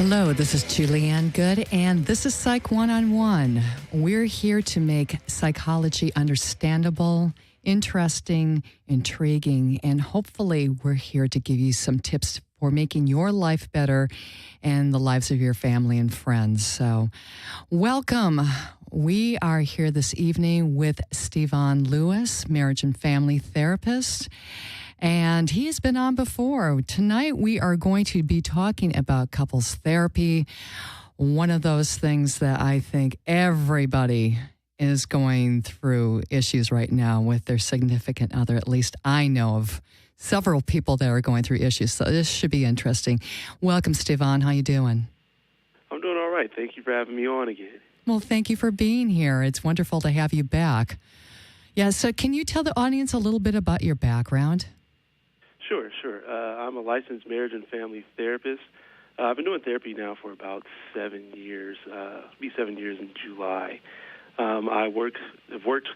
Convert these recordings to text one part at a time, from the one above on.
Hello, this is Julianne Good, and this is Psych One-on-One. We're here to make psychology understandable, interesting, intriguing, and hopefully we're here to give you some tips for making your life better and the lives of your family and friends. So, welcome. We are here this evening with Stephen Lewis, marriage and family therapist. And he has been on before. Tonight, we are going to be talking about couples therapy, one of those things that I think everybody is going through issues right now with their significant other. At least I know of several people that are going through issues, so this should be interesting. Welcome, Stephen. How you doing? I'm doing all right. Thank you for having me on again. Well, thank you for being here. It's wonderful to have you back. Yeah, so can you tell the audience a little bit about your background? Sure. I'm a licensed marriage and family therapist. I've been doing therapy now for about 7 years. It'll be 7 years in July. I've worked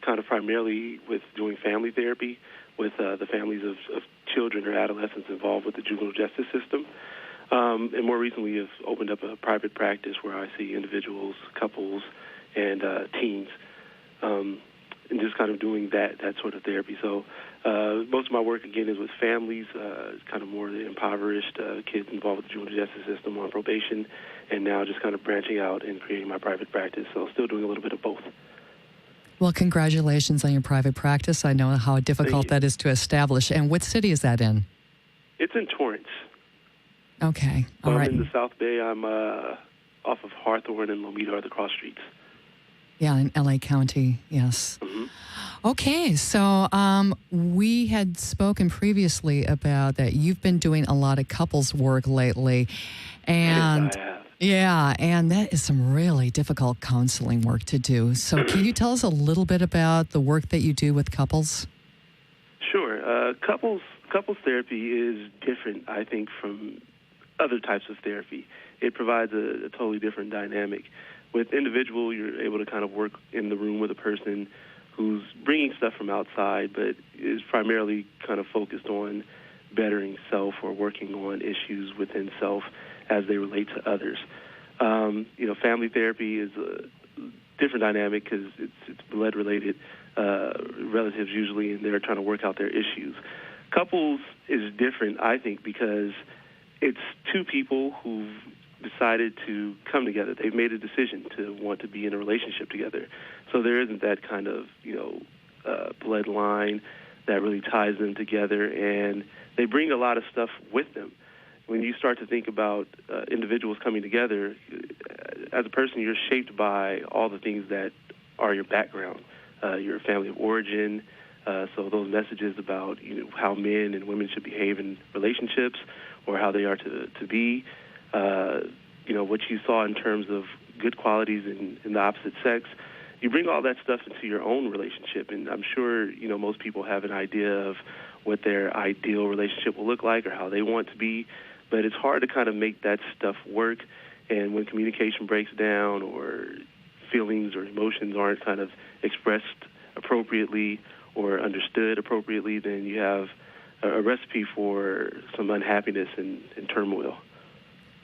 kind of primarily with doing family therapy with the families of children or adolescents involved with the juvenile justice system. And more recently have opened up a private practice where I see individuals, couples, and teens, and just kind of doing that sort of therapy. So most of my work, again, is with families, kind of more the impoverished kids involved with the juvenile justice system on probation, and now just kind of branching out and creating my private practice. So still doing a little bit of both. Well, congratulations on your private practice. I know how difficult that is to establish. And what city is that in? It's in Torrance. Okay, all right. I'm in the South Bay. I'm off of Hawthorne and Lomita are the cross streets. Yeah, in L.A. County, yes. Mm-hmm. Okay, so we had spoken previously about that you've been doing a lot of couples work lately. And yes, I have. Yeah, and that is some really difficult counseling work to do. So can you tell us a little bit about the work that you do with couples? Sure. Couples therapy is different, I think, from other types of therapy. It provides a totally different dynamic. With individual, you're able to kind of work in the room with a person who's bringing stuff from outside, but is primarily kind of focused on bettering self or working on issues within self as they relate to others. Family therapy is a different dynamic because it's blood-related relatives usually, and they're trying to work out their issues. Couples is different, I think, because it's two people who've decided to come together. They've made a decision to want to be in a relationship together. So there isn't that kind of, bloodline that really ties them together, and they bring a lot of stuff with them. When you start to think about individuals coming together, as a person, you're shaped by all the things that are your background, your family of origin, so those messages about how men and women should behave in relationships or how they are to be, what you saw in terms of good qualities in the opposite sex, you bring all that stuff into your own relationship. And I'm sure, most people have an idea of what their ideal relationship will look like or how they want to be, but it's hard to kind of make that stuff work. And when communication breaks down or feelings or emotions aren't kind of expressed appropriately or understood appropriately, then you have a recipe for some unhappiness and turmoil.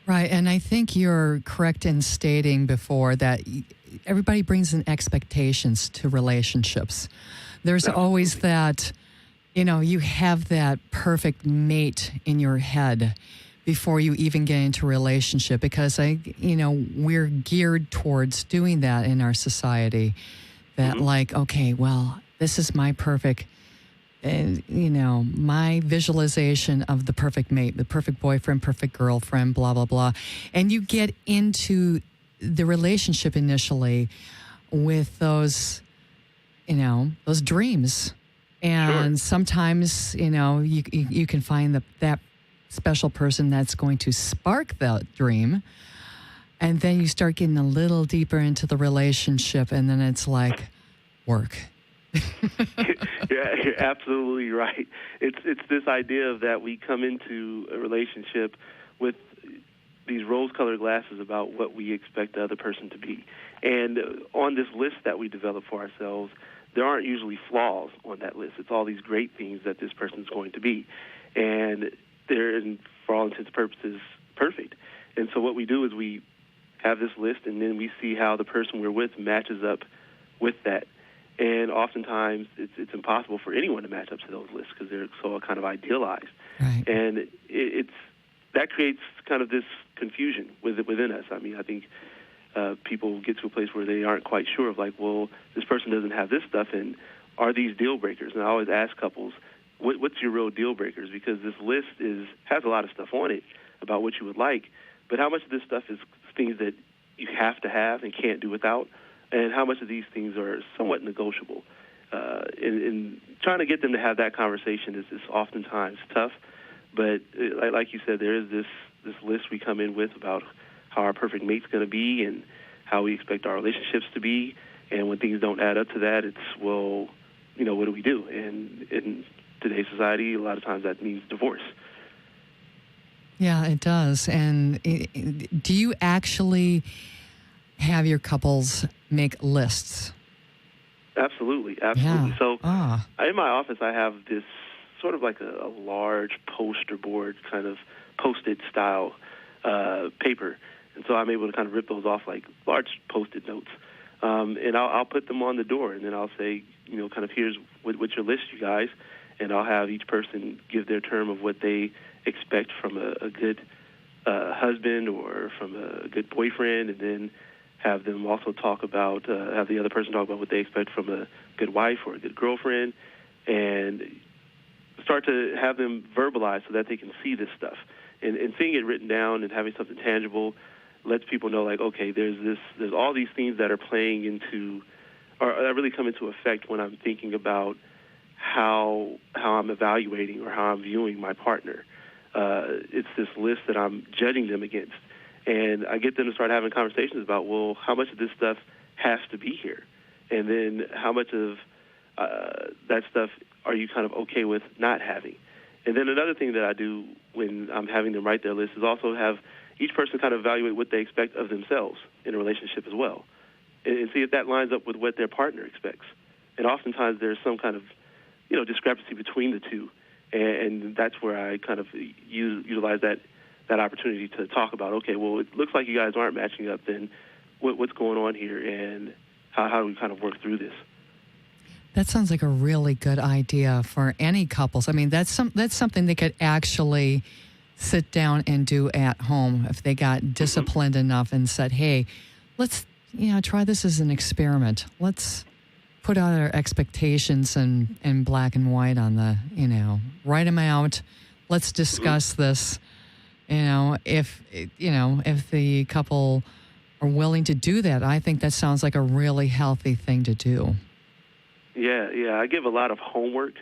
Right, and I think you're correct in stating before that everybody brings in expectations to relationships. There's always that, you have that perfect mate in your head before you even get into a relationship because, we're geared towards doing that in our society. That okay, well, this is my perfect... And, my visualization of the perfect mate, the perfect boyfriend, perfect girlfriend, blah, blah, blah. And you get into the relationship initially with those, those dreams. And sometimes, you can find that special person that's going to spark that dream. And then you start getting a little deeper into the relationship, and then it's like work. Yeah, you're absolutely right. It's this idea of that we come into a relationship with these rose-colored glasses about what we expect the other person to be. And on this list that we develop for ourselves, there aren't usually flaws on that list. It's all these great things that this person's going to be. And they're, for all intents and purposes, perfect. And so what we do is we have this list, and then we see how the person we're with matches up with that. And oftentimes it's impossible for anyone to match up to those lists because they're so kind of idealized. Right. And that creates kind of this confusion within us. I mean, I think people get to a place where they aren't quite sure of, like, well, this person doesn't have this stuff, and are these deal breakers? And I always ask couples, what's your real deal breakers? Because this list has a lot of stuff on it about what you would like, but how much of this stuff is things that you have to have and can't do without, and how much of these things are somewhat negotiable? And trying to get them to have that conversation is oftentimes tough. But like you said, there is this list we come in with about how our perfect mate's going to be and how we expect our relationships to be. And when things don't add up to that, it's, well, what do we do? And in today's society, a lot of times that means divorce. Yeah, it does. And do you actually have your couples make lists? Absolutely. Yeah. So in my office, I have this sort of like a large poster board, kind of Post-it style paper. And so I'm able to kind of rip those off like large Post-it notes. And I'll put them on the door, and then I'll say, kind of, here's what's your list, you guys. And I'll have each person give their term of what they expect from a good husband or from a good boyfriend, and then have them also talk about, have the other person talk about what they expect from a good wife or a good girlfriend, and start to have them verbalize so that they can see this stuff. And seeing it written down and having something tangible lets people know, like, okay, there's all these things that are playing into, or that really come into effect when I'm thinking about how I'm evaluating or how I'm viewing my partner. It's this list that I'm judging them against. And I get them to start having conversations about, well, how much of this stuff has to be here? And then how much of that stuff are you kind of okay with not having? And then another thing that I do when I'm having them write their list is also have each person kind of evaluate what they expect of themselves in a relationship as well, and see if that lines up with what their partner expects. And oftentimes there's some kind of, discrepancy between the two, and that's where I kind of utilize that opportunity to talk about, okay, well, it looks like you guys aren't matching up, then what's going on here, and how do we kind of work through this? That sounds like a really good idea for any couples. I mean, that's something they could actually sit down and do at home if they got disciplined enough and said, hey, let's try this as an experiment. Let's put out our expectations in black and white on the, write them out. Let's discuss this. If the couple are willing to do that, I think that sounds like a really healthy thing to do. Yeah. I give a lot of homework,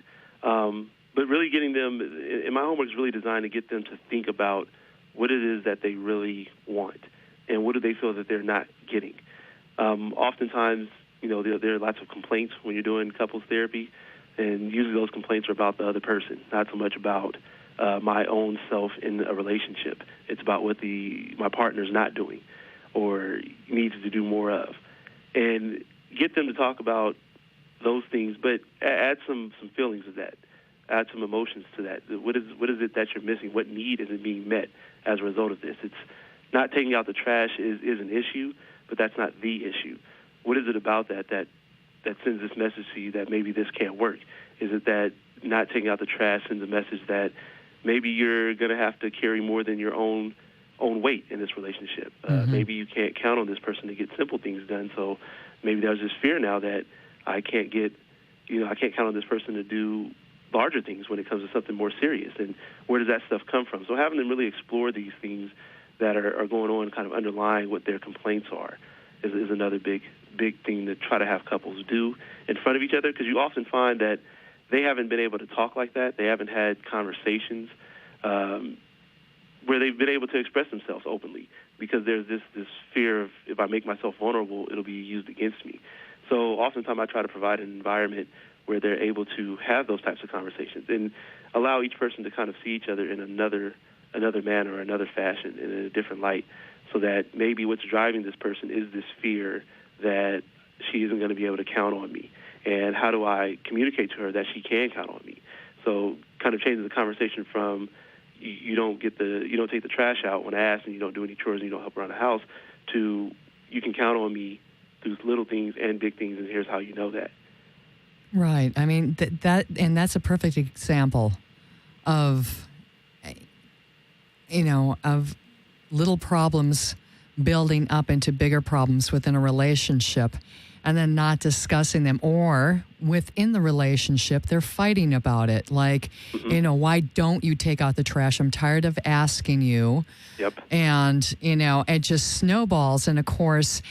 but really getting them, and my homework is really designed to get them to think about what it is that they really want and what do they feel that they're not getting. Oftentimes, there are lots of complaints when you're doing couples therapy, and usually those complaints are about the other person, not so much about my own self in a relationship. It's about what my partner's not doing or needs to do more of. And get them to talk about those things, but add some feelings to that. Add some emotions to that. What is it that you're missing? What need isn't being met as a result of this? It's not taking out the trash is an issue, but that's not the issue. What is it about that sends this message to you that maybe this can't work? Is it that not taking out the trash sends a message that maybe you're going to have to carry more than your own weight in this relationship? Maybe you can't count on this person to get simple things done, so maybe there's this fear now that I can't count on this person to do larger things when it comes to something more serious. And where does that stuff come from? So having them really explore these things that are going on, kind of underlying what their complaints are, is another big thing to try to have couples do in front of each other, because you often find that they haven't been able to talk like that. They haven't had conversations where they've been able to express themselves openly, because there's this fear of, if I make myself vulnerable, it'll be used against me. So oftentimes I try to provide an environment where they're able to have those types of conversations and allow each person to kind of see each other in another manner or another fashion, in a different light, so that maybe what's driving this person is this fear that she isn't going to be able to count on me. And how do I communicate to her that she can count on me? So kind of changing the conversation from, you don't take the trash out when asked, and you don't do any chores, and you don't help around the house, to you can count on me through little things and big things, and here's how you know that. Right. I mean, that's a perfect example of, of little problems building up into bigger problems within a relationship and then not discussing them, or within the relationship, they're fighting about it. Like, why don't you take out the trash? I'm tired of asking you. Yep. And, it just snowballs. And of course,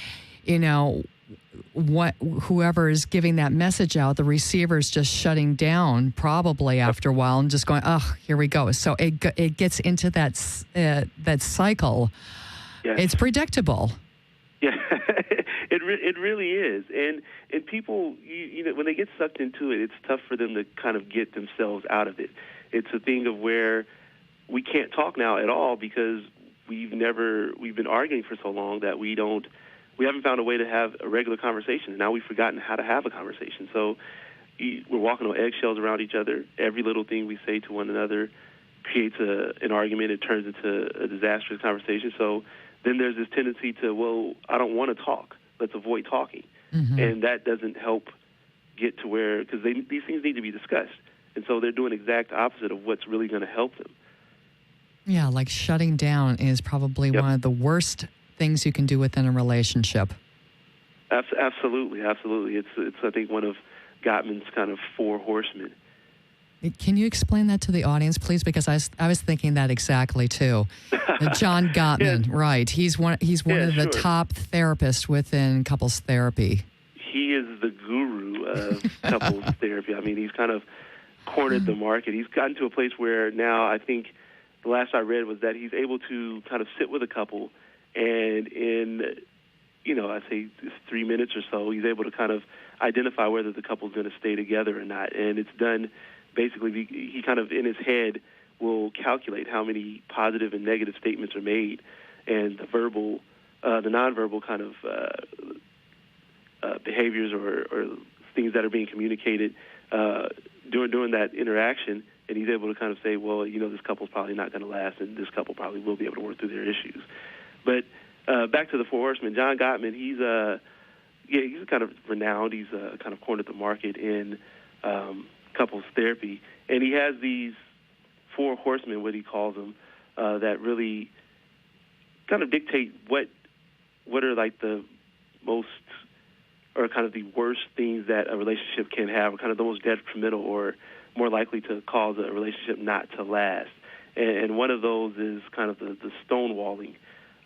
whoever is giving that message out, the receiver is just shutting down probably after a while and just going, oh, here we go. So it gets into that cycle. Yes. It's predictable. Yeah, it really is. And people, when they get sucked into it, it's tough for them to kind of get themselves out of it. It's a thing of where we can't talk now at all because we've been arguing for so long that we haven't found a way to have a regular conversation. And now we've forgotten how to have a conversation. So we're walking on eggshells around each other. Every little thing we say to one another creates an argument. It turns into a disastrous conversation. So then there's this tendency to, well, I don't want to talk. Let's avoid talking. Mm-hmm. And that doesn't help get to where, because these things need to be discussed. And so they're doing exact opposite of what's really going to help them. Yeah, like shutting down is probably one of the worst things you can do within a relationship. Absolutely. It's I think one of Gottman's kind of 4 horsemen. Can you explain that to the audience, please? Because I was thinking that exactly too. John Gottman, right? He's one of the top therapists within couples therapy. He is the guru of couples therapy. I mean, he's kind of cornered the market. He's gotten to a place where now I think the last I read was that he's able to kind of sit with a couple, and in I'd say 3 minutes or so, he's able to kind of identify whether the couple's going to stay together or not. And it's done. Basically, he kind of in his head will calculate how many positive and negative statements are made, and the nonverbal kind of behaviors or things that are being communicated during that interaction. And he's able to kind of say, well, this couple's probably not going to last, and this couple probably will be able to work through their issues. But back to the 4 horsemen, John Gottman, he's kind of renowned. He's kind of cornered the market in couples therapy, and he has these 4 horsemen, what he calls them, that really kind of dictate what are like the most, or kind of the worst things that a relationship can have, or kind of the most detrimental or more likely to cause a relationship not to last. And one of those is kind of the stonewalling.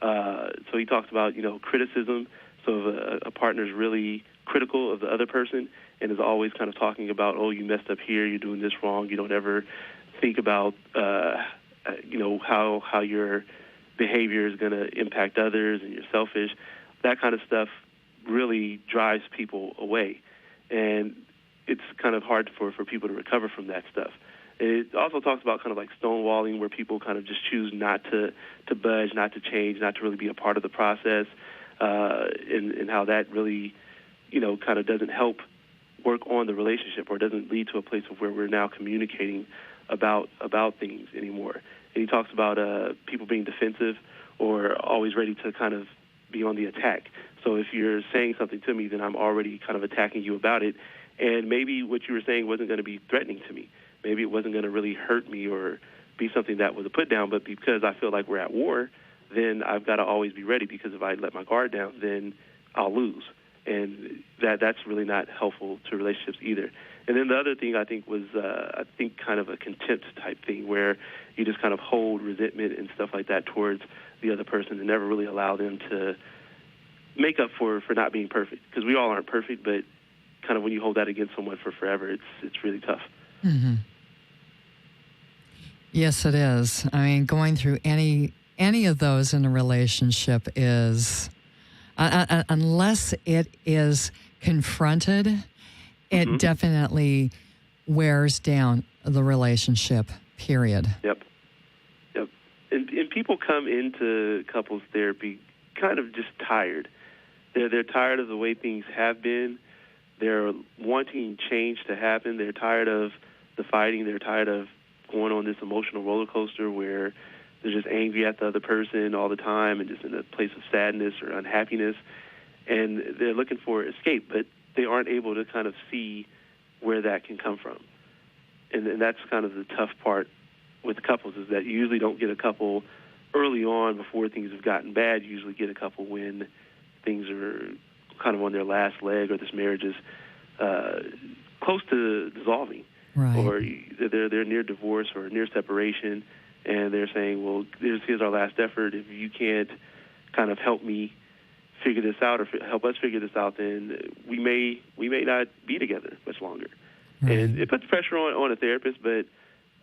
So he talks about criticism. So if a partner is really critical of the other person and is always kind of talking about, oh, you messed up here, you're doing this wrong, you don't ever think about, how your behavior is going to impact others, and you're selfish. That kind of stuff really drives people away. And it's kind of hard for people to recover from that stuff. It also talks about kind of like stonewalling, where people kind of just choose not to budge, not to change, not to really be a part of the process, and how that really, kind of doesn't help work on the relationship, or doesn't lead to a place of where we're now communicating about things anymore. And he talks about people being defensive or always ready to kind of be on the attack. So if you're saying something to me, then I'm already kind of attacking you about it. And maybe what you were saying wasn't going to be threatening to me. Maybe it wasn't going to really hurt me or be something that was a put down. But because I feel like we're at war, then I've got to always be ready, because if I let my guard down, then I'll lose. And that's really not helpful to relationships either. And then the other thing I think was, kind of a contempt type thing, where you just kind of hold resentment and stuff like that towards the other person and never really allow them to make up for not being perfect. Because we all aren't perfect, but kind of when you hold that against someone for forever, it's really tough. Mm-hmm. Yes, it is. I mean, going through any of those in a relationship is, unless it is confronted, it definitely wears down the relationship, period. Yep. And people come into couples therapy kind of just tired. They're tired of the way things have been. They're wanting change to happen. They're tired of the fighting. They're tired of going on this emotional roller coaster where they're just angry at the other person all the time and just in a place of sadness or unhappiness, and they're looking for escape, but they aren't able to kind of see where that can come from. And that's kind of the tough part with couples, is that you usually don't get a couple early on before things have gotten bad. You usually get a couple when things are kind of on their last leg, or this marriage is close to dissolving, right. or they're near divorce or near separation, and they're saying, well, here's our last effort. If you can't kind of help me figure this out or help us figure this out, then we may not be together much longer. Right. And it puts pressure on a therapist, but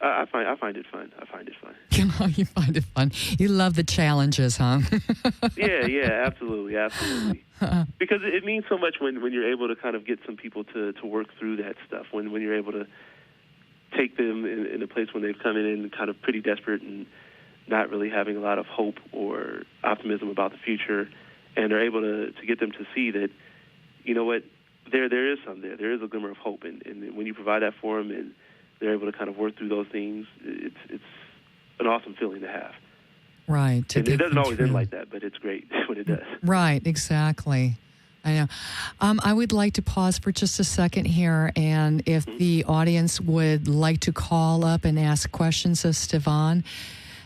I find it fun. I find it fun. You find it fun. You love the challenges, huh? Yeah, absolutely. Because it means so much when you're able to kind of get some people to work through that stuff, when you're able to take them in a place when they've come in kind of pretty desperate and not really having a lot of hope or optimism about the future, and they're able to get them to see that, you know what, there is some there is a glimmer of hope, and when you provide that for them and they're able to kind of work through those things, it's an awesome feeling to have. Right. And it doesn't always end like that, but it's great when it does. Right, exactly. I know. I would like to pause for just a second here, and if the audience would like to call up and ask questions of Stefan,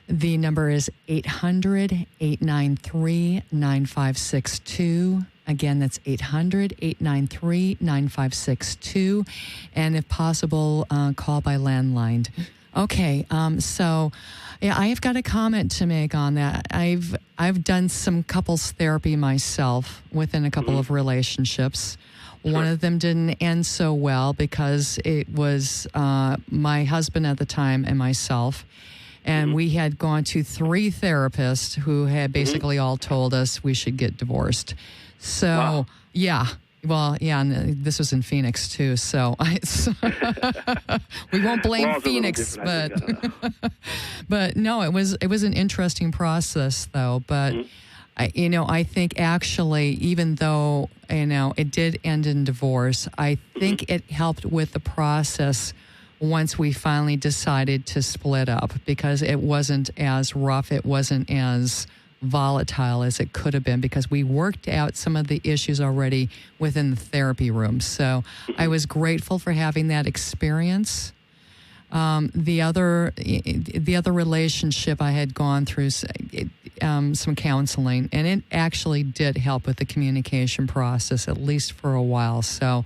the number is 800-893-9562. Again, that's 800-893-9562. And if possible, call by landline. Okay, so yeah, I have got a comment to make on that. I've done some couples therapy myself within a couple of relationships. Sure. One of them didn't end so well because it was my husband at the time and myself. And we had gone to 3 therapists who had basically all told us we should get divorced. So, wow. Yeah. Well, yeah, and this was in Phoenix, too. So we won't blame Phoenix, but but no, it was an interesting process, though. But, I think actually, even though, it did end in divorce, I think it helped with the process once we finally decided to split up, because it wasn't as rough, it wasn't as volatile as it could have been, because we worked out some of the issues already within the therapy room. So I was grateful for having that experience. The other relationship, I had gone through some counseling, and it actually did help with the communication process, at least for a while. So,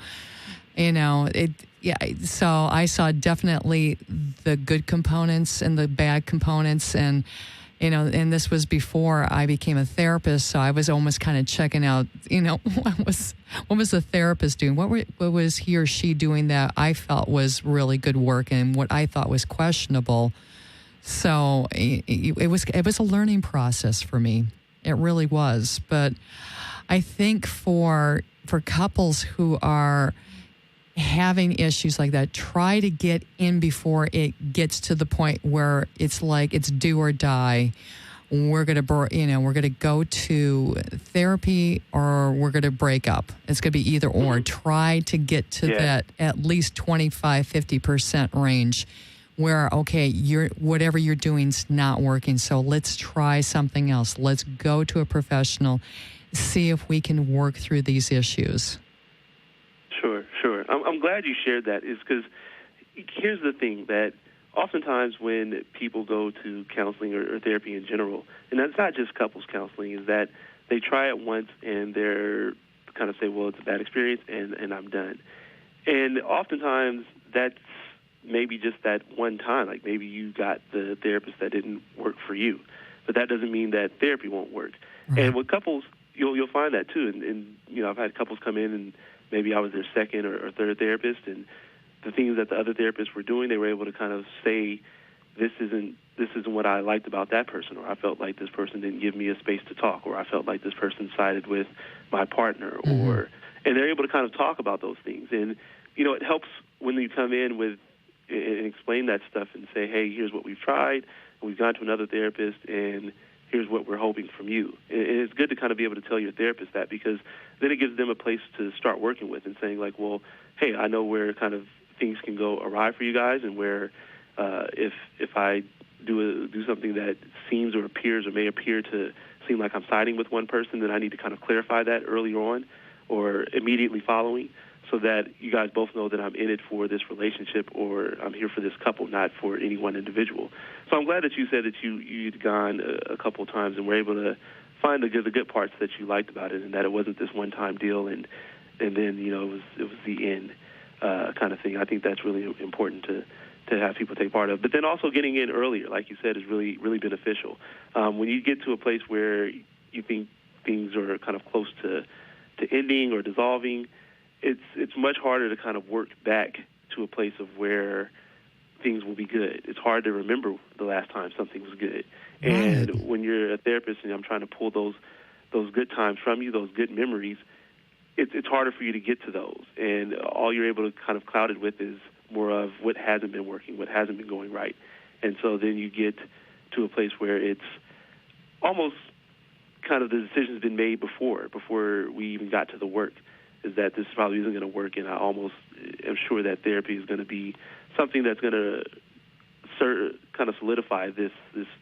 so I saw definitely the good components and the bad components, and and this was before I became a therapist, so I was almost kind of checking out, what was the therapist doing? What was he or she doing that I felt was really good work, and what I thought was questionable. So it was a learning process for me. It really was. But I think for couples who are having issues like that, try to get in before it gets to the point where it's like it's do or die. We're gonna go to therapy or we're gonna break up. It's gonna be either or. Try to get to that at least 25-50% range, where whatever you're doing's not working. So let's try something else. Let's go to a professional, see if we can work through these issues. Sure. I'm glad you shared that, is because here's the thing, that oftentimes when people go to counseling or therapy in general, and that's not just couples counseling, is that they try it once and they're kind of say, well, it's a bad experience and I'm done. And oftentimes that's maybe just that one time, like maybe you got the therapist that didn't work for you, but that doesn't mean that therapy won't work. Right. And with couples, you'll find that too. And I've had couples come in and maybe I was their second or third therapist, and the things that the other therapists were doing, they were able to kind of say, this isn't what I liked about that person, or I felt like this person didn't give me a space to talk, or I felt like this person sided with my partner, and they're able to kind of talk about those things. And, it helps when you come in with and explain that stuff and say, hey, here's what we've tried, and we've gone to another therapist, and here's what we're hoping from you. And it's good to kind of be able to tell your therapist that, because then it gives them a place to start working with and saying, like, well, hey, I know where kind of things can go awry for you guys and where If I do something that seems or appears or may appear to seem like I'm siding with one person, then I need to kind of clarify that earlier on or immediately following, so that you guys both know that I'm in it for this relationship, or I'm here for this couple, not for any one individual. So I'm glad that you said that you'd gone a couple of times and were able to find the good parts that you liked about it, and that it wasn't this one-time deal and then it was the end kind of thing. I think that's really important to have people take part of. But then also getting in earlier, like you said, is really, really beneficial. When you get to a place where you think things are kind of close to ending or dissolving, it's much harder to kind of work back to a place of where things will be good. It's hard to remember the last time something was good. Right. And when you're a therapist and I'm trying to pull those good times from you, those good memories, it's harder for you to get to those. And all you're able to kind of cloud it with is more of what hasn't been working, what hasn't been going right. And so then you get to a place where it's almost kind of the decision's been made before we even got to the work, is that this probably isn't going to work, and I almost am sure that therapy is going to be something that's going to kind of solidify this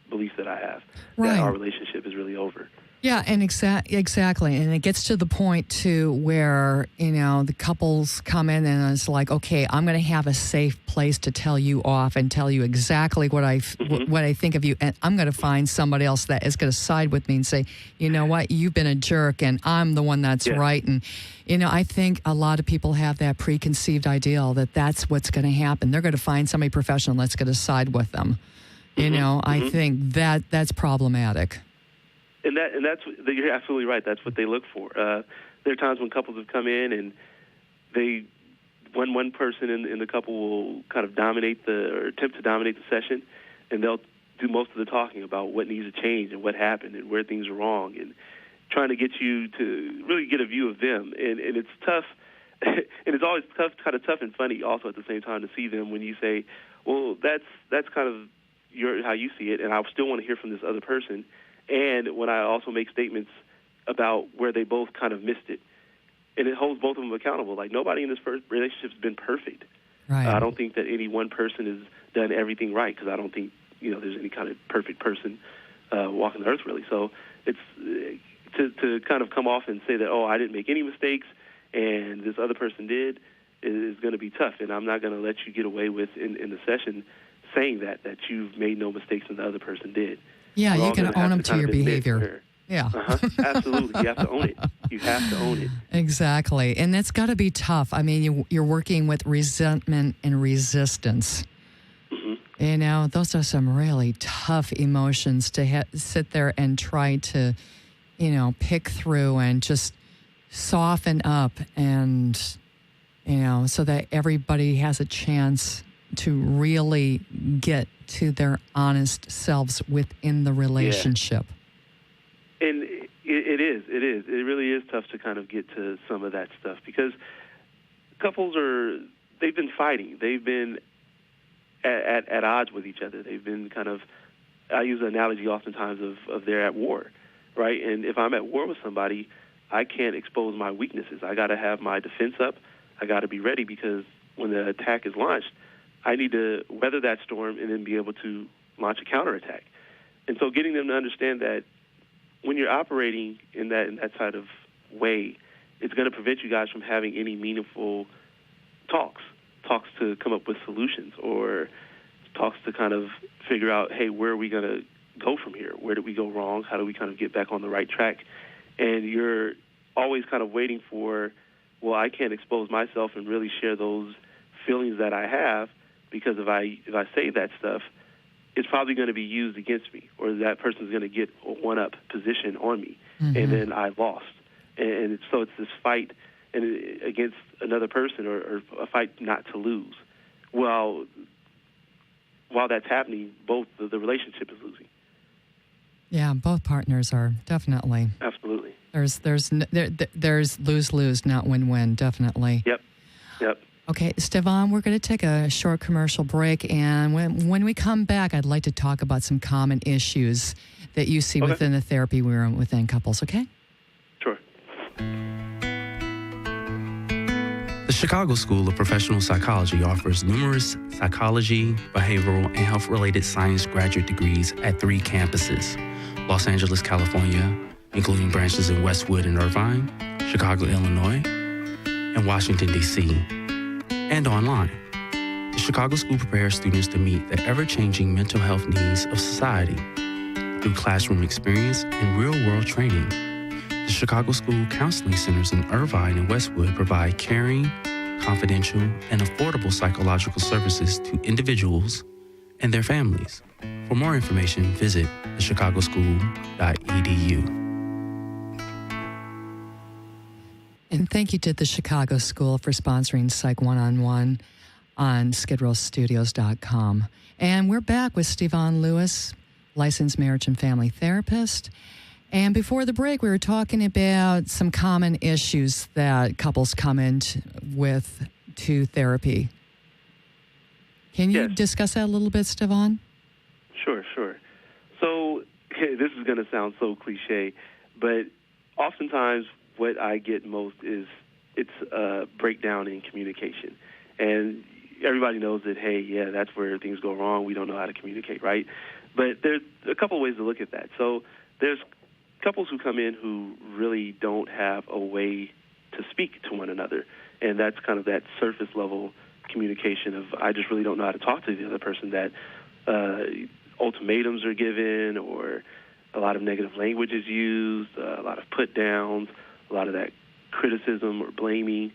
belief that I have, right, that our relationship is really over. Yeah, and exactly. And it gets to the point, too, where, the couples come in and it's like, okay, I'm going to have a safe place to tell you off and tell you exactly what I think of you. And I'm going to find somebody else that is going to side with me and say, you know what, you've been a jerk and I'm the one that's right. And, I think a lot of people have that preconceived ideal that that's what's going to happen. They're going to find somebody professional that's going to side with them. I think that's problematic. And that's you're absolutely right. That's what they look for. There are times when couples have come in and one person in the couple will kind of attempt to dominate the session, and they'll do most of the talking about what needs to change and what happened and where things are wrong, and trying to get you to really get a view of them. And it's tough, and it's always kind of tough and funny also at the same time to see them when you say, well, that's kind of how you see it, and I still want to hear from this other person. And when I also make statements about where they both kind of missed it. And it holds both of them accountable. Like, nobody in this relationship has been perfect. Right. I don't think that any one person has done everything right, because I don't think, there's any kind of perfect person walking the earth, really. So it's to kind of come off and say that, I didn't make any mistakes and this other person did, is going to be tough. And I'm not going to let you get away with in the session saying that you've made no mistakes and the other person did. Yeah, you can own them to your behavior. Yeah. Absolutely. You have to own it. You have to own it. Exactly. And that's got to be tough. I mean, you're working with resentment and resistance. Mm-hmm. Those are some really tough emotions to sit there and try to, pick through and just soften up and, so that everybody has a chance to really get to their honest selves within the relationship. Yeah. And it is. It really is tough to kind of get to some of that stuff, because couples they've been fighting. They've been at odds with each other. They've been I use the analogy oftentimes of they're at war, right? And if I'm at war with somebody, I can't expose my weaknesses. I got to have my defense up. I got to be ready, because when the attack is launched, I need to weather that storm and then be able to launch a counterattack. And so getting them to understand that when you're operating in that side of way, it's going to prevent you guys from having any meaningful talks to come up with solutions, or talks to kind of figure out, hey, where are we going to go from here? Where did we go wrong? How do we kind of get back on the right track? And you're always kind of waiting for, well, I can't expose myself and really share those feelings that I have, because if I say that stuff, it's probably going to be used against me, or that person's going to get a one-up position on me, and then I've lost. And so it's this fight against another person, or a fight not to lose. Well, while that's happening, both the relationship is losing. Yeah, both partners are, definitely. Absolutely. There's lose-lose, not win-win, definitely. Yep. Okay, Stevan, we're going to take a short commercial break, and when we come back, I'd like to talk about some common issues that you see within the therapy room within couples, okay? Sure. The Chicago School of Professional Psychology offers numerous psychology, behavioral, and health-related science graduate degrees at 3 campuses: Los Angeles, California, including branches in Westwood and Irvine, Chicago, Illinois, and Washington, D.C., and online. The Chicago School prepares students to meet the ever-changing mental health needs of society through classroom experience and real-world training. The Chicago School Counseling Centers in Irvine and Westwood provide caring, confidential, and affordable psychological services to individuals and their families. For more information, visit thechicagoschool.edu. And thank you to the Chicago School for sponsoring Psych One-on-One on skidrowstudios.com. And we're back with Stevon Lewis, licensed marriage and family therapist. And before the break, we were talking about some common issues that couples come in with to therapy. Can you discuss that a little bit, Stevon? Sure. So this is going to sound so cliche, but oftentimes what I get most is it's a breakdown in communication. And everybody knows that, hey, yeah, that's where things go wrong. We don't know how to communicate, right? But there's a couple ways to look at that. So there's couples who come in who really don't have a way to speak to one another, and that's kind of that surface level communication of I just really don't know how to talk to the other person, that ultimatums are given, or a lot of negative language is used, a lot of put downs, a lot of that criticism or blaming,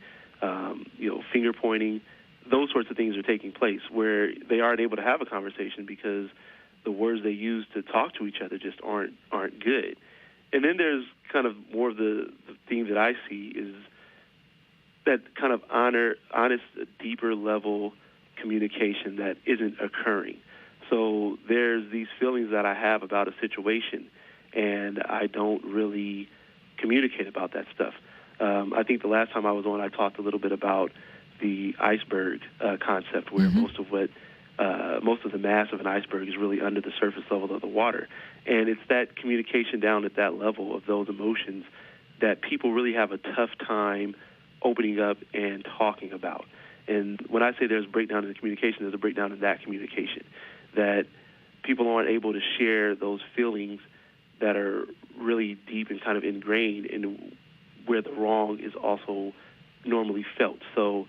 finger pointing. Those sorts of things are taking place where they aren't able to have a conversation because the words they use to talk to each other just aren't good. And then there's kind of more of the theme that I see is that kind of honest, deeper level communication that isn't occurring. So there's these feelings that I have about a situation, and I don't really communicate about that stuff. I think the last time I was on, I talked a little bit about the iceberg concept, where most of the mass of an iceberg is really under the surface level of the water. And it's that communication down at that level of those emotions that people really have a tough time opening up and talking about. And when I say there's a breakdown in the communication, there's a breakdown in that communication, that people aren't able to share those feelings that are really deep and kind of ingrained in where the wrong is also normally felt. So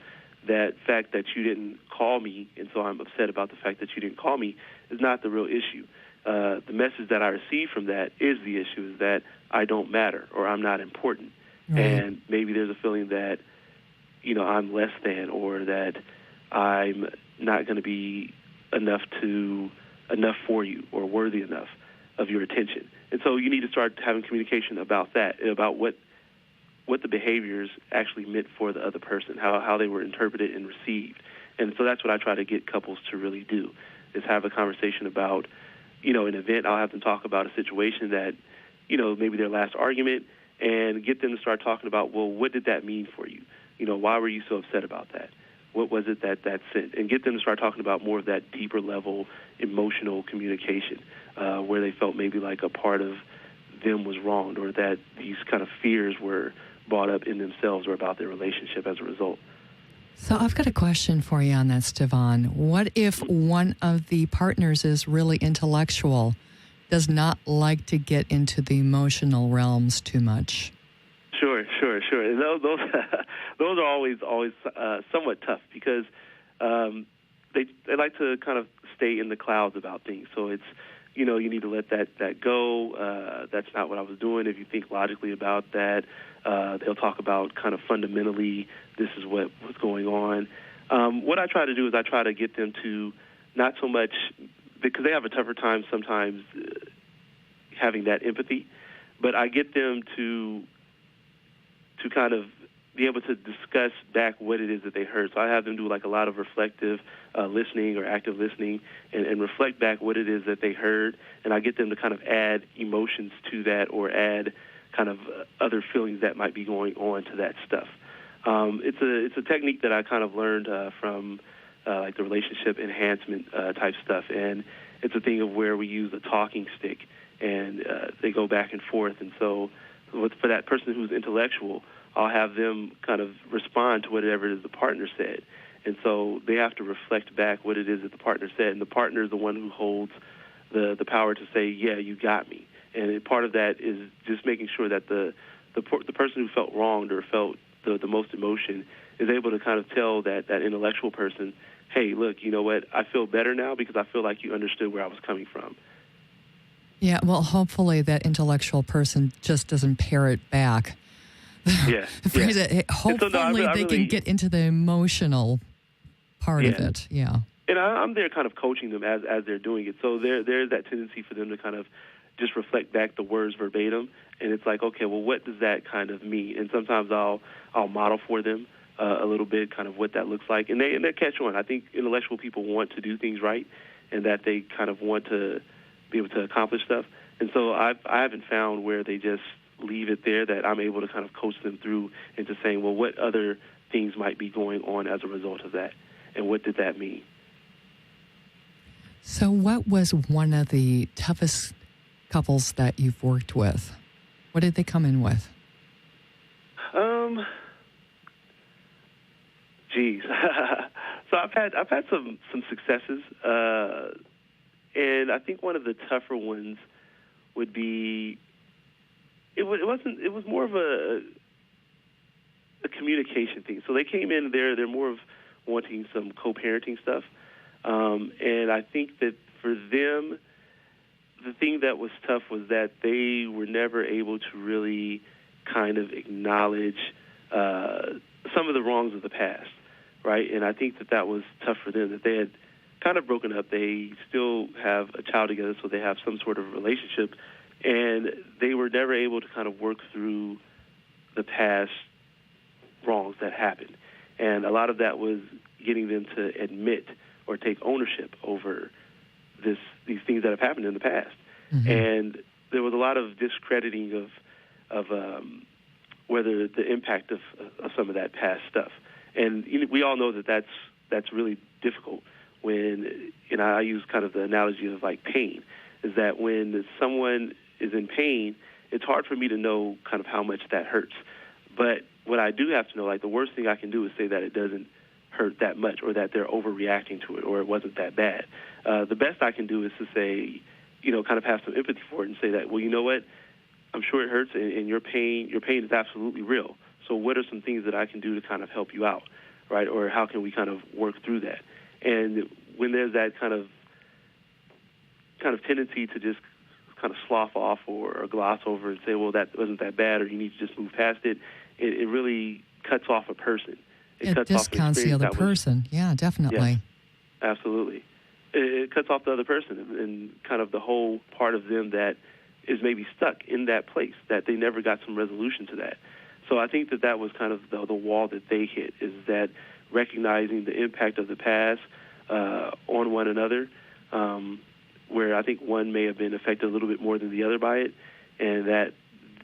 that fact that you didn't call me, and so I'm upset about the fact that you didn't call me, is not the real issue. The message that I receive from that is the issue, is that I don't matter or I'm not important. Right. And maybe there's a feeling that, I'm less than, or that I'm not going to be enough for you or worthy enough of your attention. And so you need to start having communication about that, about what the behaviors actually meant for the other person, how they were interpreted and received. And so that's what I try to get couples to really do, is have a conversation about, an event. I'll have them talk about a situation that, maybe their last argument, and get them to start talking about, well, what did that mean for you? Why were you so upset about that? What was it that sent? And get them to start talking about more of that deeper level emotional communication, where they felt maybe like a part of them was wronged, or that these kind of fears were brought up in themselves or about their relationship as a result. So I've got a question for you on that, Stevon. What if one of the partners is really intellectual, does not like to get into the emotional realms too much? Sure. And those are always somewhat tough, because they like to kind of stay in the clouds about things. So it's, you need to let that go. That's not what I was doing. If you think logically about that, they'll talk about kind of fundamentally, this is what was going on. What I try to do is I try to get them to not so much, because they have a tougher time sometimes having that empathy, but I get them to kind of be able to discuss back what it is that they heard. So I have them do like a lot of reflective listening or active listening and reflect back what it is that they heard, and I get them to kind of add emotions to that, or add kind of other feelings that might be going on to that stuff. It's a technique that I kind of learned from like the relationship enhancement type stuff, and it's a thing of where we use a talking stick, and they go back and forth. And so for that person who's intellectual, I'll have them kind of respond to whatever it is the partner said. And so they have to reflect back what it is that the partner said. And the partner is the one who holds the power to say, yeah, you got me. And part of that is just making sure that the person who felt wronged or felt the most emotion is able to kind of tell that intellectual person, hey, look, you know what, I feel better now because I feel like you understood where I was coming from. Yeah, well, hopefully that intellectual person just doesn't parrot back. Yeah. Hopefully they can get into the emotional part of it. Yeah. And I'm there kind of coaching them as they're doing it. So there's that tendency for them to kind of just reflect back the words verbatim. And it's like, okay, well, what does that kind of mean? And sometimes I'll model for them a little bit kind of what that looks like. And they catch on. I think intellectual people want to do things right and that they kind of want to be able to accomplish stuff. And so I haven't found where they just leave it there, that I'm able to kind of coach them through into saying, well, what other things might be going on as a result of that? And what did that mean? So what was one of the toughest couples that you've worked with? What did they come in with? Geez. So I've had some successes, and I think one of the tougher ones would be it was more of a communication thing. So they came in, they're more of wanting some co-parenting stuff, and I think that for them, the thing that was tough was that they were never able to really kind of acknowledge some of the wrongs of the past, right? And I think that was tough for them, that they had kind of broken up. They still have a child together, so they have some sort of relationship, and they were never able to kind of work through the past wrongs that happened. And a lot of that was getting them to admit or take ownership over these things that have happened in the past. Mm-hmm. And there was a lot of discrediting of whether the impact of some of that past stuff. And we all know that that's really difficult when, I use kind of the analogy of like pain, is that when someone is in pain, it's hard for me to know kind of how much that hurts. But what I do have to know, like the worst thing I can do is say that it doesn't hurt that much, or that they're overreacting to it, or it wasn't that bad. The best I can do is to say, kind of have some empathy for it and say that, well, you know what, I'm sure it hurts, and your pain is absolutely real. So what are some things that I can do to kind of help you out, right? Or how can we kind of work through that? And when there's that kind of tendency to just kind of slough off or gloss over and say, well, that wasn't that bad, or you need to just move past it, it really cuts off a person. It discounts the other person. Yeah, definitely. Yes, absolutely. It cuts off the other person and kind of the whole part of them that is maybe stuck in that place, that they never got some resolution to that. So I think that was kind of the wall that they hit, is that recognizing the impact of the past on one another, where I think one may have been affected a little bit more than the other by it, and that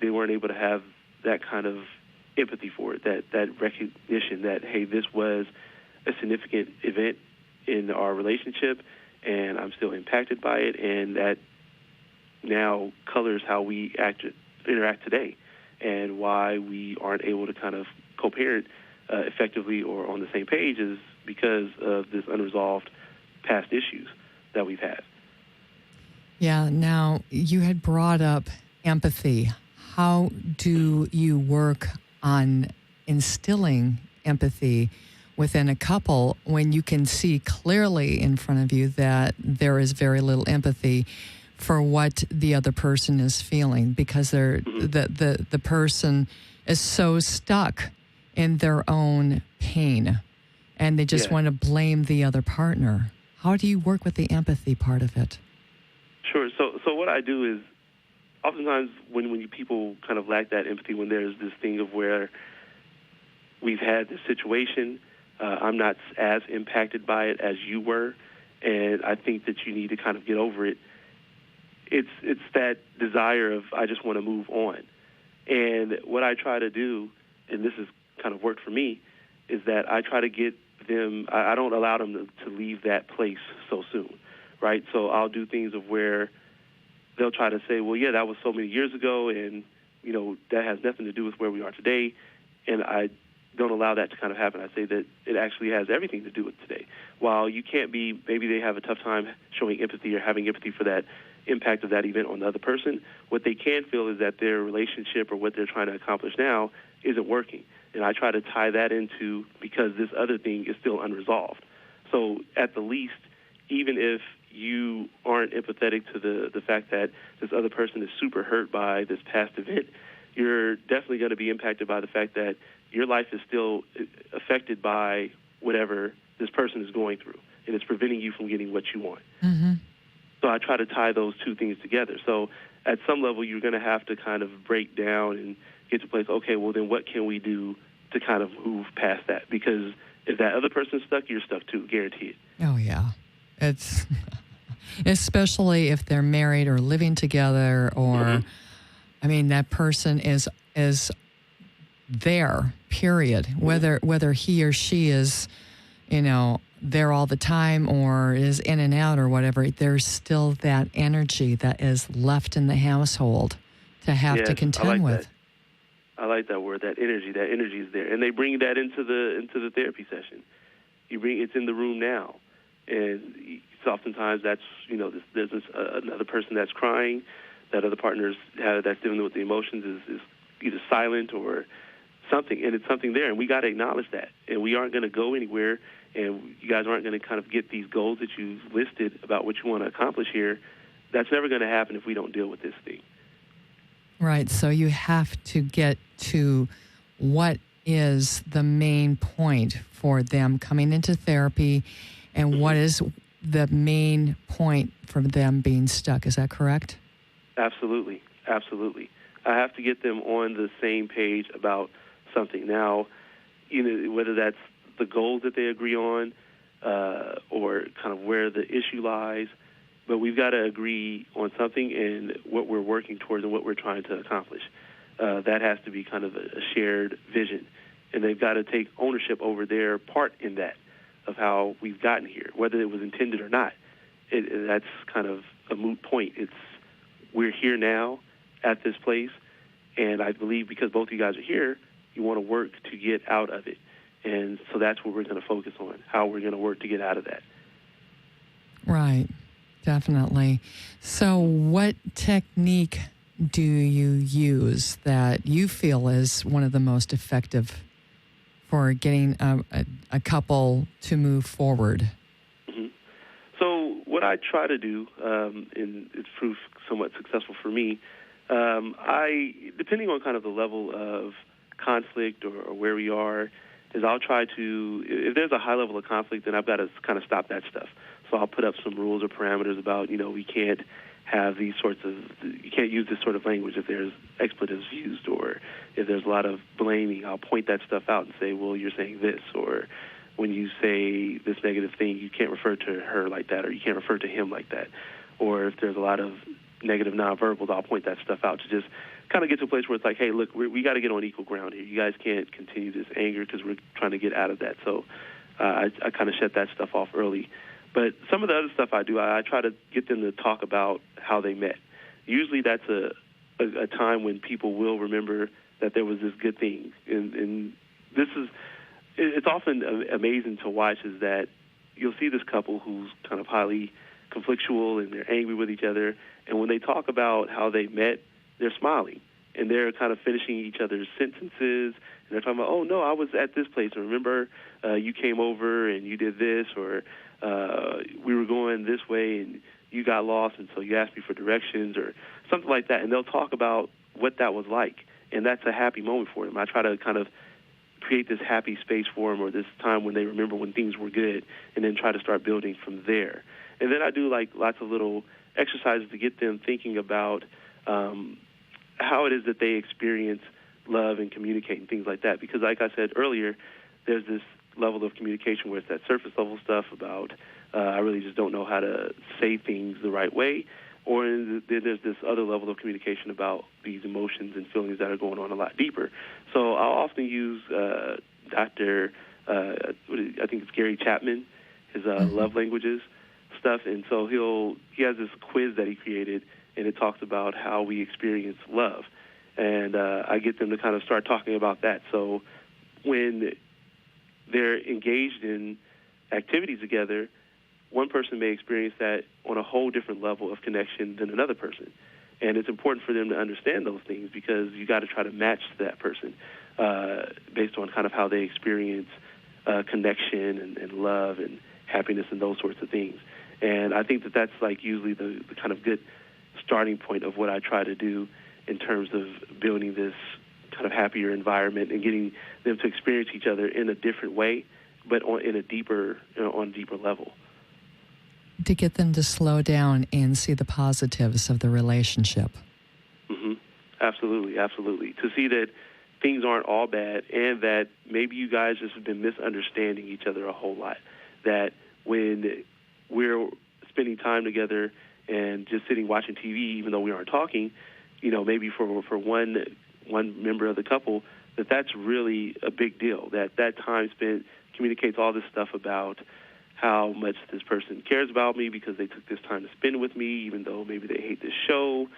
they weren't able to have that kind of empathy for it, that recognition that, hey, this was a significant event in our relationship, and I'm still impacted by it, and that now colors how we interact today, and why we aren't able to kind of co-parent effectively or on the same page is because of this unresolved past issues that we've had. Yeah, now you had brought up empathy. How do you work on instilling empathy within a couple when you can see clearly in front of you that there is very little empathy for what the other person is feeling, because the person is so stuck in their own pain and they just want to blame the other partner? How do you work with the empathy part of it? Sure. So what I do is, oftentimes when people kind of lack that empathy, when there's this thing of where we've had this situation, I'm not as impacted by it as you were, and I think that you need to kind of get over it. It's that desire of, I just want to move on. And what I try to do, and this has kind of worked for me, is that I try to get them, I don't allow them to leave that place so soon, right? So I'll do things of where they'll try to say, well, yeah, that was so many years ago, and, that has nothing to do with where we are today. and I don't allow that to kind of happen. I say that it actually has everything to do with today. While you can't be, maybe they have a tough time showing empathy or having empathy for that impact of that event on the other person, what they can feel is that their relationship or what they're trying to accomplish now isn't working. And I try to tie that into because this other thing is still unresolved. So at the least, even if you aren't empathetic to the fact that this other person is super hurt by this past event, you're definitely going to be impacted by the fact that your life is still affected by whatever this person is going through, and it's preventing you from getting what you want. Mm-hmm. So I try to tie those two things together. So at some level, you're going to have to kind of break down and get to a place, okay, well, then what can we do to kind of move past that? Because if that other person's stuck, you're stuck too, guaranteed. Oh, yeah. It's especially if they're married or living together or, I mean, that person is there, period. Whether he or she is, there all the time or is in and out or whatever, there's still that energy that is left in the household to have to contend with. I like that word, that energy. That energy is there, and they bring that into the therapy session. It's in the room now, and oftentimes that's there's another person that's crying, that other partner's that's dealing with the emotions is either silent or something, and it's something there, and we got to acknowledge that, and we aren't going to go anywhere, and you guys aren't going to kind of get these goals that you've listed about what you want to accomplish here. That's never going to happen if we don't deal with this thing. Right, so you have to get to what is the main point for them coming into therapy and what is the main point for them being stuck. Is that correct? Absolutely. I have to get them on the same page about something. Now, whether that's the goals that they agree on or kind of where the issue lies, but we've got to agree on something and what we're working towards and what we're trying to accomplish. That has to be kind of a shared vision. And they've got to take ownership over their part in that, of how we've gotten here, whether it was intended or not. That's kind of a moot point. We're here now at this place, and I believe because both of you guys are here, you want to work to get out of it. And so that's what we're going to focus on, how we're going to work to get out of that. Right. Definitely. So what technique do you use that you feel is one of the most effective for getting a couple to move forward? Mm-hmm. So what I try to do, and it's proved somewhat successful for me, depending on kind of the level of conflict or where we are, is I'll try to, if there's a high level of conflict, then I've got to kind of stop that stuff. So I'll put up some rules or parameters about, we can't have these sorts of, you can't use this sort of language if there's expletives used, or if there's a lot of blaming, I'll point that stuff out and say, well, you're saying this, or when you say this negative thing, you can't refer to her like that, or you can't refer to him like that. Or if there's a lot of negative nonverbals, I'll point that stuff out to just kind of get to a place where it's like, hey, look, we got to get on equal ground here. You guys can't continue this anger because we're trying to get out of that. So I kind of shut that stuff off early. But some of the other stuff I do, I try to get them to talk about how they met. Usually that's a time when people will remember that there was this good thing. And it's often amazing to watch is that you'll see this couple who's kind of highly conflictual and they're angry with each other. And when they talk about how they met, they're smiling. And they're kind of finishing each other's sentences. And they're talking about, oh, no, I was at this place. And remember, you came over and you did this, or we were going this way and you got lost, and so you asked me for directions or something like that. And they'll talk about what that was like. And that's a happy moment for them. I try to kind of create this happy space for them, or this time when they remember when things were good, and then try to start building from there. And then I do like lots of little exercises to get them thinking about how it is that they experience love and communicate and things like that. Because like I said earlier, there's this level of communication where it's that surface level stuff about I really just don't know how to say things the right way. Or then there's this other level of communication about these emotions and feelings that are going on a lot deeper. So I'll often use Dr. I think it's Gary Chapman, his love languages stuff. And so he has this quiz that he created, and it talks about how we experience love. And I get them to kind of start talking about that. So when they're engaged in activities together, one person may experience that on a whole different level of connection than another person. And it's important for them to understand those things, because you got to try to match that person based on kind of how they experience connection and love and happiness and those sorts of things. And I think that that's like usually the kind of good starting point of what I try to do in terms of building this kind of happier environment and getting them to experience each other in a different way, but on a deeper level. To get them to slow down and see the positives of the relationship. Mm-hmm. Absolutely, absolutely. To see that things aren't all bad, and that maybe you guys just have been misunderstanding each other a whole lot. That when we're spending time together and just sitting watching TV, even though we aren't talking, maybe for one member of the couple, that's really a big deal. That time spent communicates all this stuff about how much this person cares about me because they took this time to spend with me, even though maybe they hate this show.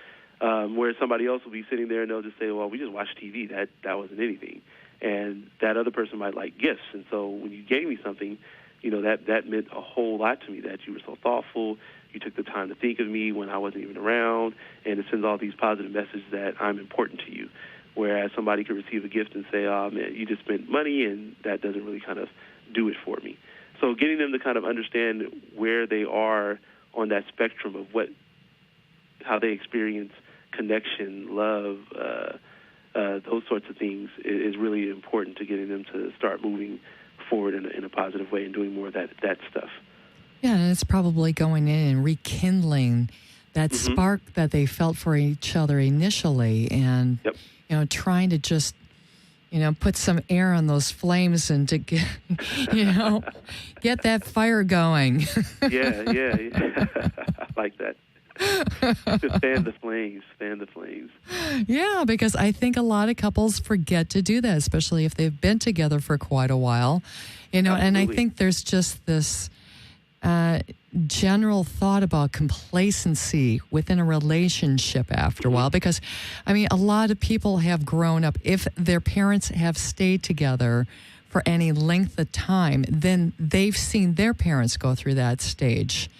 Whereas somebody else will be sitting there and they'll just say, well, we just watched TV. That wasn't anything. And that other person might like gifts. And so when you gave me something, that meant a whole lot to me, that you were so thoughtful. You took the time to think of me when I wasn't even around. And it sends all these positive messages that I'm important to you. Whereas somebody could receive a gift and say, oh, man, you just spent money, and that doesn't really kind of do it for me. So getting them to kind of understand where they are on that spectrum of how they experience connection, love, those sorts of things is really important to getting them to start moving forward in a positive way and doing more of that stuff. Yeah, and it's probably going in and rekindling that Mm-hmm. spark that they felt for each other initially, and Yep. trying to just put some air on those flames and to get, get that fire going. Yeah. I like that. Just fan the flames. Yeah, because I think a lot of couples forget to do that, especially if they've been together for quite a while. And I think there's just this general thought about complacency within a relationship after a while, because a lot of people have grown up, if their parents have stayed together for any length of time, then they've seen their parents go through that stage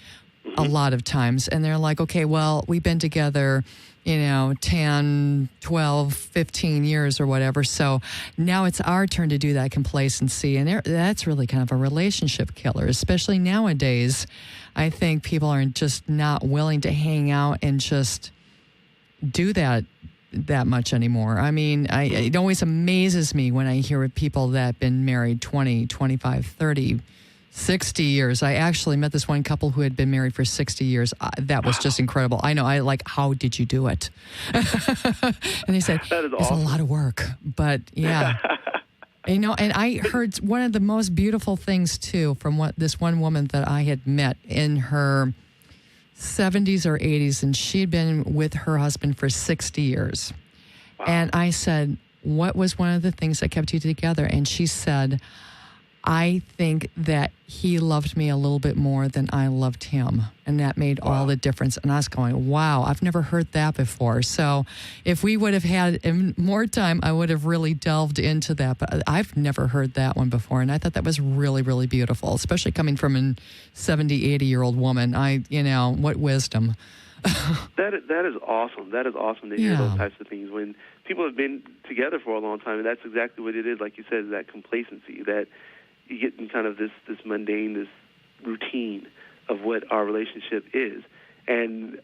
a lot of times, and they're like, okay, well, we've been together 10, 12, 15 years or whatever. So now it's our turn to do that complacency. And that's really kind of a relationship killer, especially nowadays. I think people are just not willing to hang out and just do that much anymore. It always amazes me when I hear of people that have been married 20, 25, 30, 60 years. I actually met this one couple who had been married for 60 years. That was just incredible. I know. How did you do it? And they said, that is it's awesome. a lot of work, but yeah. And I heard one of the most beautiful things too from this one woman that I had met in her 70s or 80s, and she'd been with her husband for 60 years. Wow. And I said, what was one of the things that kept you together? And she said, I think that he loved me a little bit more than I loved him. And that made all the difference. And I was going, wow, I've never heard that before. So if we would have had more time, I would have really delved into that. But I've never heard that one before. And I thought that was really, really beautiful, especially coming from a 70, 80-year-old woman. What wisdom. That is awesome. That is awesome to hear those types of things. When people have been together for a long time, and that's exactly what it is, like you said, that complacency, that you get in kind of this mundane, this routine of what our relationship is. And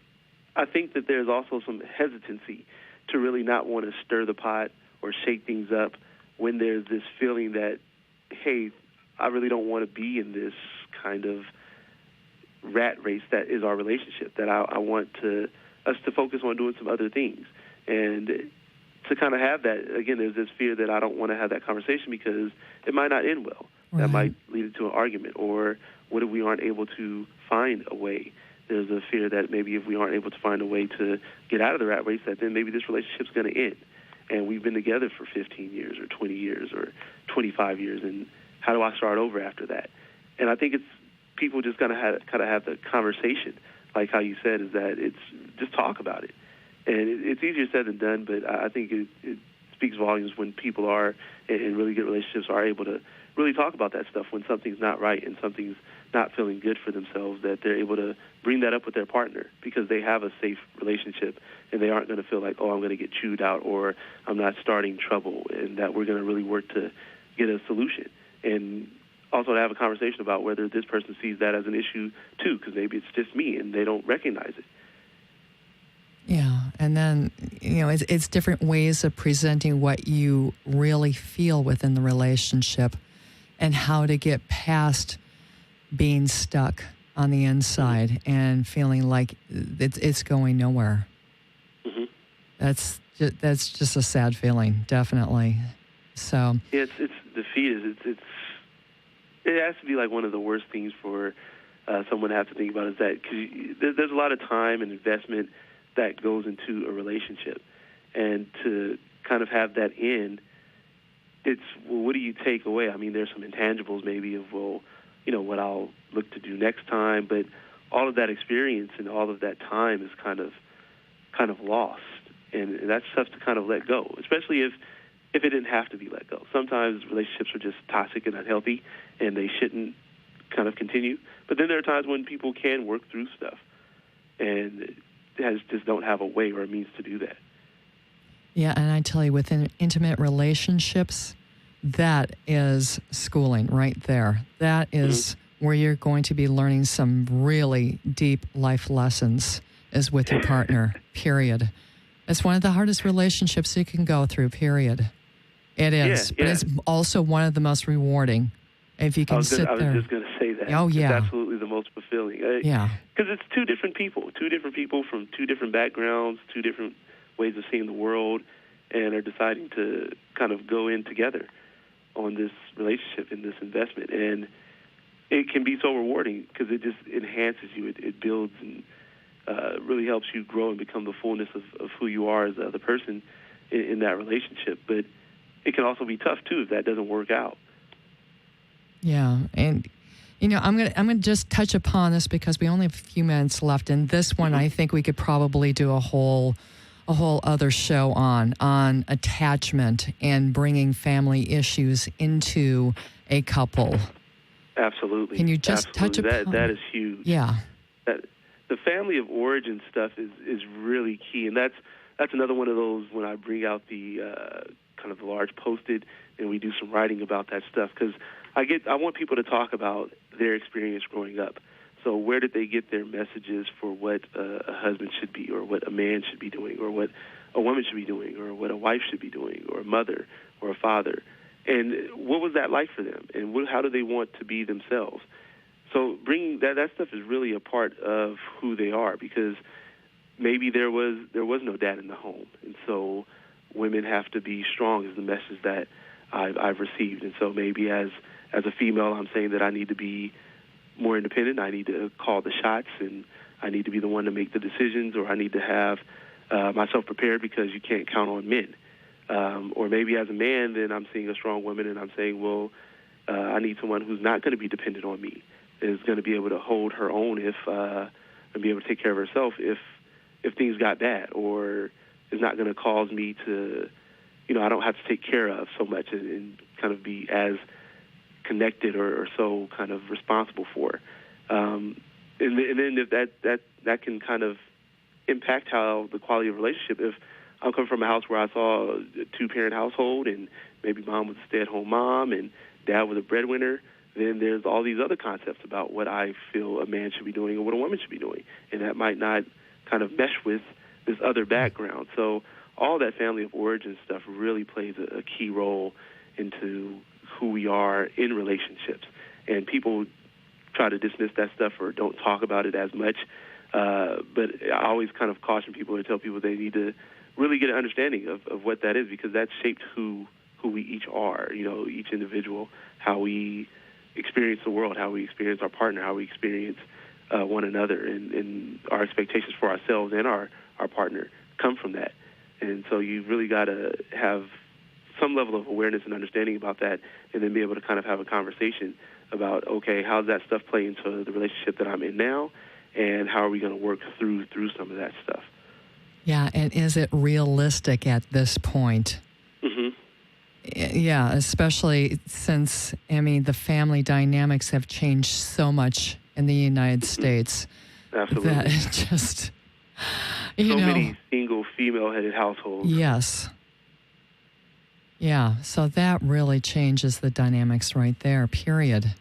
I think that there's also some hesitancy to really not want to stir the pot or shake things up when there's this feeling that, hey, I really don't want to be in this kind of rat race that is our relationship, that I want us to focus on doing some other things. And to kind of have that, again, there's this fear that I don't want to have that conversation because it might not end well. Right. That might lead into an argument. Or what if we aren't able to find a way? There's a fear that maybe if we aren't able to find a way to get out of the rat race, that then maybe this relationship's going to end. And we've been together for 15 years or 20 years or 25 years, and how do I start over after that? And I think it's people just kind of have the conversation, like how you said, is that it's just talk about it. And it's easier said than done, but I think it speaks volumes when people are in really good relationships are able to really talk about that stuff when something's not right and something's not feeling good for themselves, that they're able to bring that up with their partner because they have a safe relationship and they aren't going to feel like, oh, I'm going to get chewed out or I'm not starting trouble, and that we're going to really work to get a solution. And also to have a conversation about whether this person sees that as an issue too, because maybe it's just me and they don't recognize it. Yeah, and then, it's different ways of presenting what you really feel within the relationship and how to get past being stuck on the inside and feeling like it's going nowhere. Mm-hmm. That's just a sad feeling, definitely. So yeah, it's defeat. It has to be like one of the worst things for someone to have to think about is that because there's a lot of time and investment that goes into a relationship, and to kind of have that end, it's, well, what do you take away? I mean, there's some intangibles maybe of, well, what I'll look to do next time, but all of that experience and all of that time is kind of lost, and that's tough to kind of let go, especially if it didn't have to be let go. Sometimes relationships are just toxic and unhealthy, and they shouldn't kind of continue. But then there are times when people can work through stuff, and just don't have a way or a means to do that. Yeah, and I tell you, within intimate relationships, that is schooling right there. That is where you're going to be learning some really deep life lessons is with your partner, period. It's one of the hardest relationships you can go through, period. It is, but it's also one of the most rewarding. If you can sit there. I was just going to say that. Oh, yeah. It's absolutely the most fulfilling. Yeah. Because it's two different people from two different backgrounds, two different ways of seeing the world, and are deciding to kind of go in together on this relationship and this investment. And it can be so rewarding because it just enhances you. It builds and really helps you grow and become the fullness of who you are as the other person in that relationship. But it can also be tough, too, if that doesn't work out. Yeah, and I'm gonna just touch upon this because we only have a few minutes left, and this one I think we could probably do a whole other show on attachment and bringing family issues into a couple. Absolutely. Can you just touch upon that? Is huge. Yeah. The family of origin stuff is really key, and that's another one of those when I bring out the kind of the large Post-it and we do some writing about that stuff because I want people to talk about their experience growing up. So where did they get their messages for what a husband should be, or what a man should be doing, or what a woman should be doing, or what a wife should be doing, or a mother or a father? And what was that like for them? And how do they want to be themselves? So bringing that stuff is really a part of who they are, because maybe there was no dad in the home, and so women have to be strong is the message that I've received. And so maybe as a female, I'm saying that I need to be more independent. I need to call the shots, and I need to be the one to make the decisions, or I need to have myself prepared because you can't count on men. Or maybe as a man, then I'm seeing a strong woman, and I'm saying, well, I need someone who's not going to be dependent on me, is going to be able to hold her own and be able to take care of herself if things got bad, or is not going to cause me to, I don't have to take care of so much and kind of be as connected or so kind of responsible for. And then if that can kind of impact how the quality of relationship. If I'm coming from a house where I saw a two-parent household and maybe mom was a stay-at-home mom and dad was a breadwinner, then there's all these other concepts about what I feel a man should be doing or what a woman should be doing. And that might not kind of mesh with this other background. So all that family of origin stuff really plays a key role into who we are in relationships. And people try to dismiss that stuff or don't talk about it as much. But I always kind of caution people and tell people they need to really get an understanding of what that is, because that's shaped who we each are, each individual, how we experience the world, how we experience our partner, how we experience one another, and our expectations for ourselves and our partner come from that. And so you've really got to have some level of awareness and understanding about that, and then be able to kind of have a conversation about, okay, how does that stuff play into the relationship that I'm in now, and how are we going to work through some of that stuff? Yeah, and is it realistic at this point? Mm-hmm. Yeah, especially since, I mean, the family dynamics have changed so much in the United States. Absolutely. That it just, you so know. many single female-headed households. Yes. Yeah, so that really changes the dynamics right there, period.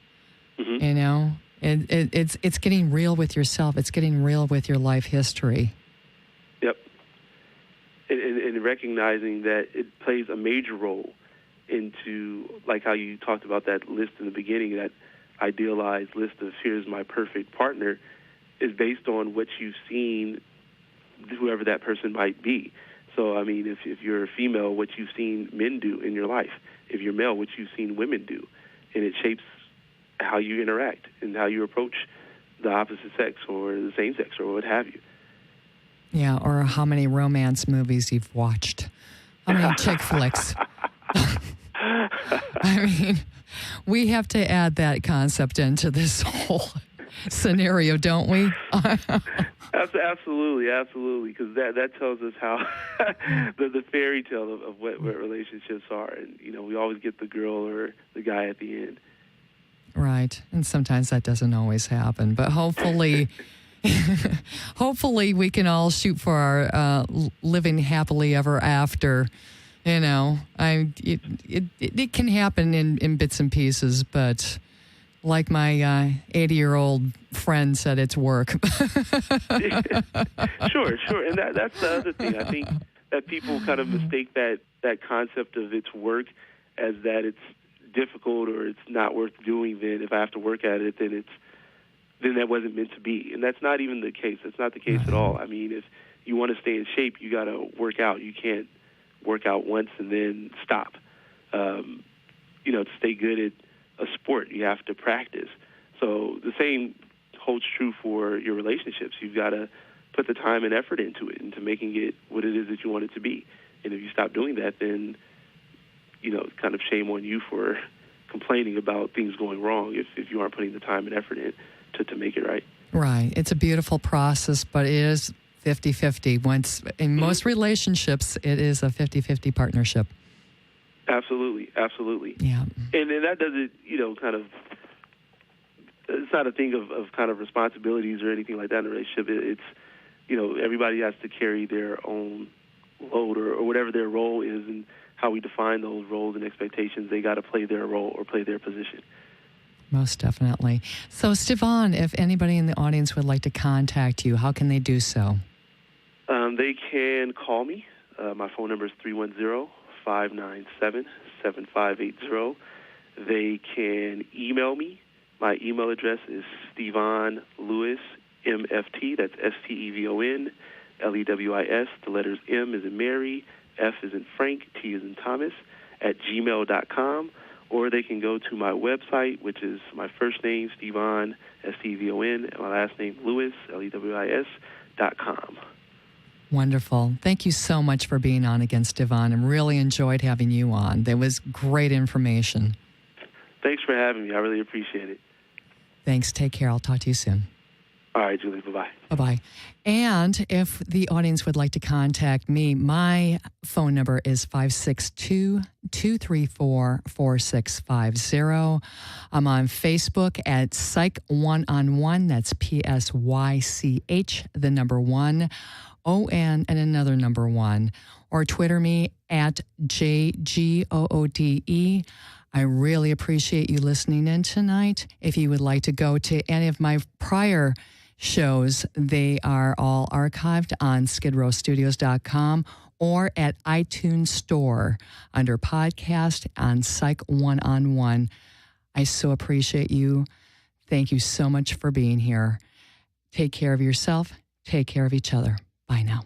Mm-hmm. You know, it's getting real with yourself. It's getting real with your life history. Yep. And recognizing that it plays a major role into, like how you talked about that list in the beginning, that idealized list of here's my perfect partner, is based on what you've seen, whoever that person might be. So, I mean, if you're a female, what you've seen men do in your life. If you're male, what you've seen women do. And it shapes how you interact and how you approach the opposite sex or the same sex or what have you. Yeah, or how many romance movies you've watched. How many chick flicks. I mean, we have to add that concept into this whole scenario, don't we? Absolutely, because that tells us how the fairy tale of what relationships are, and we always get the girl or the guy at the end. Right, and sometimes that doesn't always happen, but hopefully, hopefully we can all shoot for our living happily ever after. It can happen in bits and pieces, but like my 80-year-old friend said, it's work. Sure. And that's the other thing. I think that people kind of mistake that concept of it's work as that it's difficult or it's not worth doing. Then if I have to work at it, then that wasn't meant to be. And that's not even the case. That's not the case at all. I mean, if you want to stay in shape, you got to work out. You can't work out once and then stop. To stay good at a sport, you have to practice. So the same holds true for your relationships. You've got to put the time and effort into it, into making it what it is that you want it to be. And if you stop doing that, then, kind of shame on you for complaining about things going wrong if you aren't putting the time and effort in to make it right. Right. It's a beautiful process, but it is 50-50. In most relationships, it is a 50-50 partnership. Absolutely. Yeah. And that doesn't, it's not a thing of kind of responsibilities or anything like that in a relationship. It's, everybody has to carry their own load or whatever their role is, and how we define those roles and expectations. They got to play their role or play their position. Most definitely. So, Stefan, if anybody in the audience would like to contact you, how can they do so? They can call me. My phone number is 310-597-7580. They can email me. My email address is Stevon Lewis, MFT. That's STEVON LEWIS. The letters M is in Mary, F is in Frank, T is in Thomas, @gmail.com. Or they can go to my website, which is my first name, Stevon, STEVON, and my last name, Lewis, LEWIS.com. Wonderful. Thank you so much for being on again, Stefan. I really enjoyed having you on. There was great information. Thanks for having me. I really appreciate it. Thanks. Take care. I'll talk to you soon. All right, Julie. Bye-bye. Bye-bye. And if the audience would like to contact me, my phone number is 562-234-4650. I'm on Facebook at Psych One on One. That's PSYCH, the number 1, ON, and another number 1. Or Twitter me at JGOODE. I really appreciate you listening in tonight. If you would like to go to any of my prior shows, they are all archived on skidrowstudios.com or at iTunes Store under podcast on Psych One on One. I so appreciate you. Thank you so much for being here. Take care of yourself. Take care of each other. Bye now.